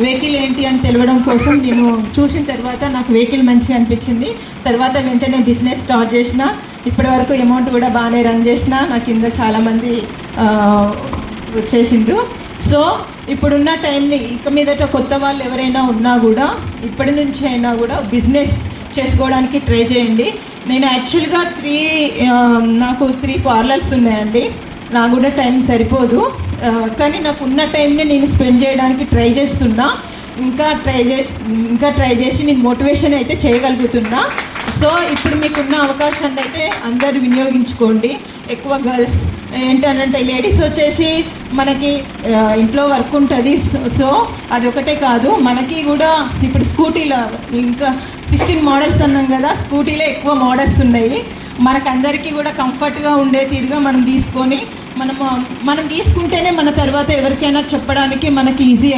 Vehicle ఏంటి అని తెలియడం కోసం నేను చూసిన తర్వాత నాకు వెహికల్ మంచిగా అనిపించింది. తర్వాత వెంటనే బిజినెస్ స్టార్ట్ చేసిన. ఇప్పటి వరకు అమౌంట్ కూడా బాగానే రన్ చేసిన. నా కింద చాలామంది చేసిండ్రు. సో ఇప్పుడున్న టైంని ఇక మీదట కొత్త వాళ్ళు ఎవరైనా ఉన్నా కూడా ఇప్పటి నుంచి అయినా కూడా బిజినెస్ చేసుకోవడానికి ట్రై చేయండి. నేను యాక్చువల్గా నాకు 3 పార్లర్స్ ఉన్నాయండి. నాకు కూడా టైం సరిపోదు, కానీ నాకు ఉన్న టైంని నేను స్పెండ్ చేయడానికి ట్రై చేస్తున్నా. ఇంకా ట్రై చేసి నేను మోటివేషన్ అయితే చేయగలుగుతున్నా. సో ఇప్పుడు మీకున్న అవకాశాన్ని అయితే అందరూ వినియోగించుకోండి. ఎక్కువ గర్ల్స్ ఏంటంటే లేడీస్ వచ్చేసి మనకి ఇంట్లో వర్క్ ఉంటుంది. సో అది ఒకటే కాదు, మనకి కూడా ఇప్పుడు స్కూటీలో ఇంకా 16 మోడల్స్ అన్నాం కదా, స్కూటీలో ఎక్కువ మోడల్స్ ఉన్నాయి. మనకందరికీ కూడా కంఫర్ట్గా ఉండే తీరుగా మనం తీసుకొని మనం తీసుకుంటేనే మన తర్వాత ఎవరికైనా చెప్పడానికి మనకి ఈజీ